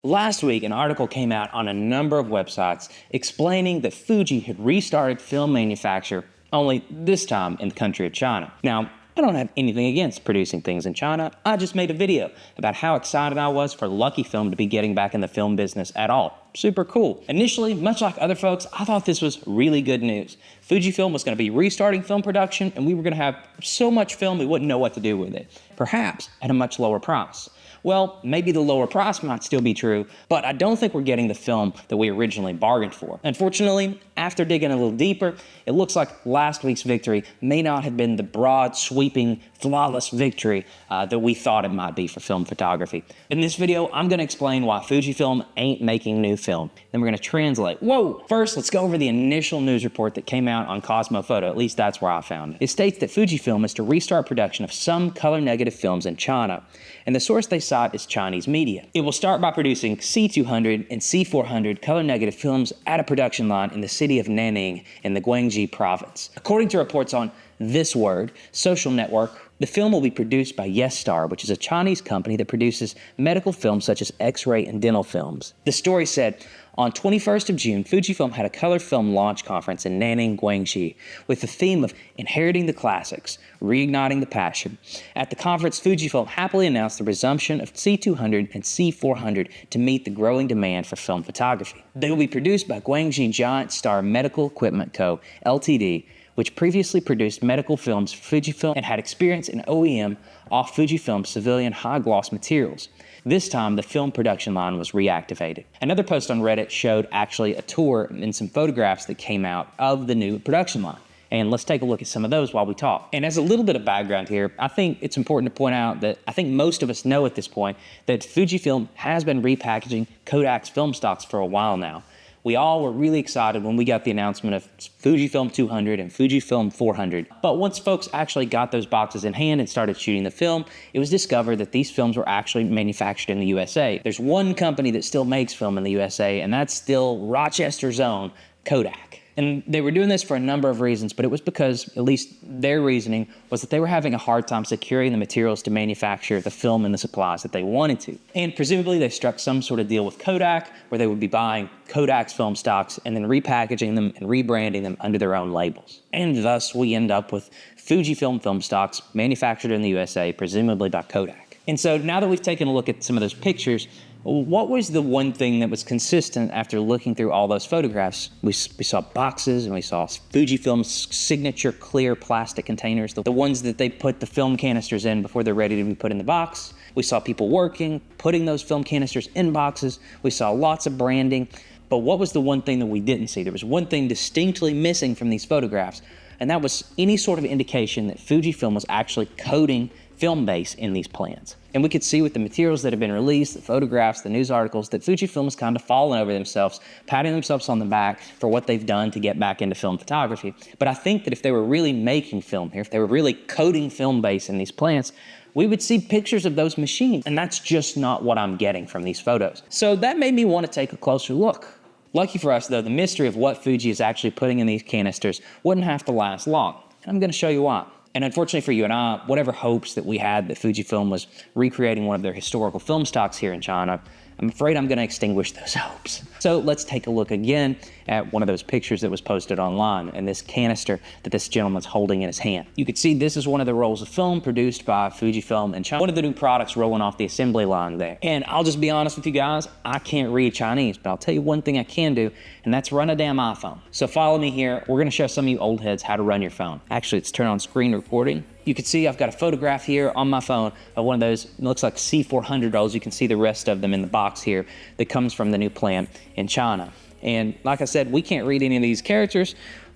Last week, an article came out on a number of websites explaining that Fuji had restarted film manufacture, only this time in the country of China. Now, I don't have anything against producing things in China. I just made a video about how excited I was for Lucky Film to be getting back in the film business at all. Super cool. Initially, much like other folks, I thought this was really good news. Fujifilm was going to be restarting film production, and we were going to have so much film we wouldn't know what to do with it, perhaps at a much lower price. Well, maybe the lower price might still be true, but I don't think we're getting the film that we originally bargained for. Unfortunately, after digging a little deeper, it looks like last week's victory may not have been the broad, sweeping, flawless victory that we thought it might be for film photography. In this video, I'm going to explain why Fujifilm ain't making new film. Then we're going to translate. Whoa! First, let's go over the initial news report that came out on Cosmo Photo. At least that's where I found it. It states that Fujifilm is to restart production of some color-negative films in China, and the source they cite is Chinese media. It will start by producing C200 and C400 color-negative films at a production line in the city of Nanning in the Guangxi province. According to reports on This Word social network, the film will be produced by YesStar, which is a Chinese company that produces medical films such as X-ray and dental films. The story said, on 21st of June, Fujifilm had a color film launch conference in Nanning, Guangxi, with the theme of Inheriting the Classics, Reigniting the Passion. At the conference, Fujifilm happily announced the resumption of C200 and C400 to meet the growing demand for film photography. They will be produced by Guangxi Giant Star Medical Equipment Co., Ltd., which previously produced medical films for Fujifilm and had experience in OEM off Fujifilm civilian high-gloss materials. This time, the film production line was reactivated. Another post on Reddit showed actually a tour and some photographs that came out of the new production line. And let's take a look at some of those while we talk. And as a little bit of background here, I think it's important to point out that I think most of us know at this point that Fujifilm has been repackaging Kodak's film stocks for a while now. We all were really excited when we got the announcement of Fujifilm 200 and Fujifilm 400. But once folks actually got those boxes in hand and started shooting the film, it was discovered that these films were actually manufactured in the USA. There's one company that still makes film in the USA, and that's still Rochester's own Kodak. And they were doing this for a number of reasons, but it was because, at least their reasoning, was that they were having a hard time securing the materials to manufacture the film and the supplies that they wanted to. And presumably they struck some sort of deal with Kodak, where they would be buying Kodak's film stocks and then repackaging them and rebranding them under their own labels. And thus we end up with Fujifilm film stocks manufactured in the USA, presumably by Kodak. And so now that we've taken a look at some of those pictures, what was the one thing that was consistent after looking through all those photographs? We saw boxes, and we saw Fujifilm's signature clear plastic containers, the ones that they put the film canisters in before they're ready to be put in the box. We saw people working, putting those film canisters in boxes. We saw lots of branding. But what was the one thing that we didn't see? There was one thing distinctly missing from these photographs, and that was any sort of indication that Fujifilm was actually coating film base in these plants. And we could see with the materials that have been released, the photographs, the news articles, that Fujifilm has kind of fallen over themselves, patting themselves on the back for what they've done to get back into film photography. But I think that if they were really making film here, if they were really coating film base in these plants, we would see pictures of those machines. And that's just not what I'm getting from these photos. So that made me want to take a closer look. Lucky for us, though, the mystery of what Fuji is actually putting in these canisters wouldn't have to last long. And I'm going to show you why. And unfortunately for you and I, whatever hopes that we had that Fujifilm was recreating one of their historical film stocks here in China, I'm afraid I'm going to extinguish those hopes. So let's take a look again at one of those pictures that was posted online and this canister that this gentleman's holding in his hand. You can see this is one of the rolls of film produced by Fujifilm in China, one of the new products rolling off the assembly line there. And I'll just be honest with you guys, I can't read Chinese, but I'll tell you one thing I can do, and that's run a damn iPhone. So follow me here. We're going to show some of you old heads how to run your phone. Actually, it's turn on screen recording. You can see I've got a photograph here on my phone of one of those, it looks like C400 rolls. You can see the rest of them in the box here that comes from the new plant in China. And like I said, we can't read any of these characters,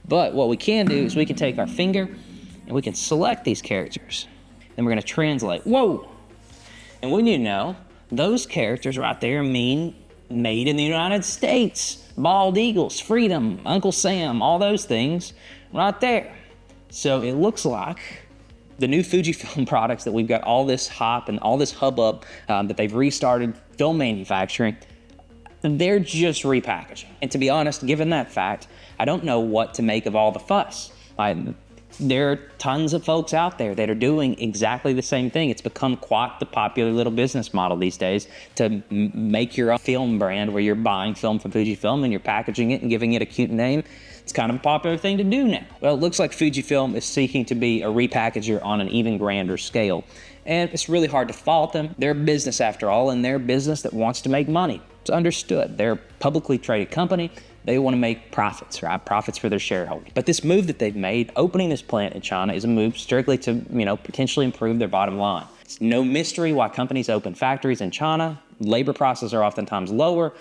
but what we can do is we can take our finger and we can select these characters. Then we're going to translate. Whoa! And we need to know those characters right there mean made in the United States. Bald eagles, freedom, Uncle Sam, all those things right there. So it looks like the new Fujifilm products that we've got all this hype and all this hubbub that they've restarted film manufacturing, they're just repackaging. And to be honest, given that fact, I don't know what to make of all the fuss. there are tons of folks out there that are doing exactly the same thing. It's become quite the popular little business model these days to make your own film brand where you're buying film from Fujifilm and you're packaging it and giving it a cute name. It's kind of a popular thing to do now. Well, it looks like Fujifilm is seeking to be a repackager on an even grander scale. And it's really hard to fault them. They're a business after all, and they're a business that wants to make money. It's understood. They're a publicly traded company. They want to make profits, right? Profits for their shareholders. But this move that they've made, opening this plant in China, is a move strictly to, potentially improve their bottom line. It's no mystery why companies open factories in China. Labor prices are oftentimes lower.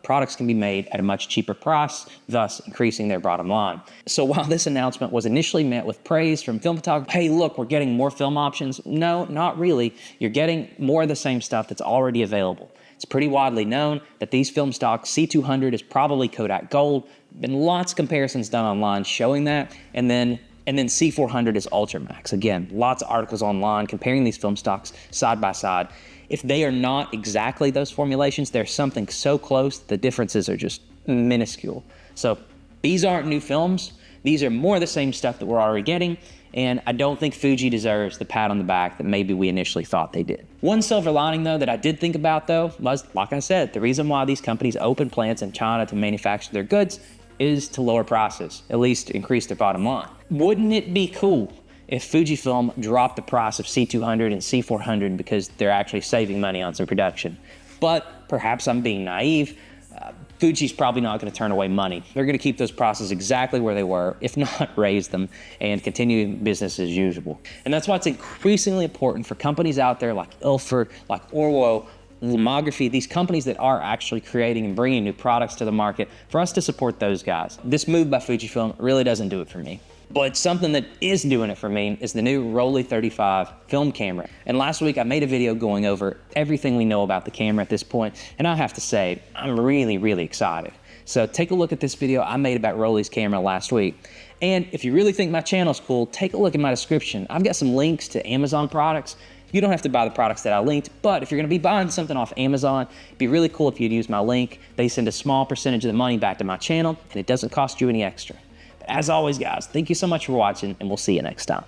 Products can be made at a much cheaper price, thus increasing their bottom line. So while this announcement was initially met with praise from film photographers, hey, look, we're getting more film options. No, not really. You're getting more of the same stuff that's already available. It's pretty widely known that these film stocks, C200 is probably Kodak Gold. Been lots of comparisons done online showing that. And then C400 is Ultramax. Again, lots of articles online comparing these film stocks side by side. If they are not exactly those formulations, there's something so close, the differences are just minuscule. So these aren't new films. These are more of the same stuff that we're already getting. And I don't think Fuji deserves the pat on the back that maybe we initially thought they did. One silver lining, though, that I did think about, though, was, like I said, the reason why these companies open plants in China to manufacture their goods is to lower prices, at least increase their bottom line. Wouldn't it be cool if Fujifilm dropped the price of C200 and C400 because they're actually saving money on some production? But perhaps I'm being naive. Fuji's probably not going to turn away money. They're going to keep those prices exactly where they were, if not raise them, and continue business as usual. And that's why it's increasingly important for companies out there like Ilford, like Orwo, Lomography, these companies that are actually creating and bringing new products to the market, for us to support those guys. This move by Fujifilm really doesn't do it for me. But something that is doing it for me is the new Rollei 35 film camera. And last week I made a video going over everything we know about the camera at this point, and I have to say, I'm really, really excited. So take a look at this video I made about Rollei's camera last week. And if you really think my channel's cool, take a look at my description. I've got some links to Amazon products. You don't have to buy the products that I linked, but if you're gonna be buying something off Amazon, it'd be really cool if you'd use my link. They send a small percentage of the money back to my channel, and it doesn't cost you any extra. As always, guys, thank you so much for watching, and we'll see you next time.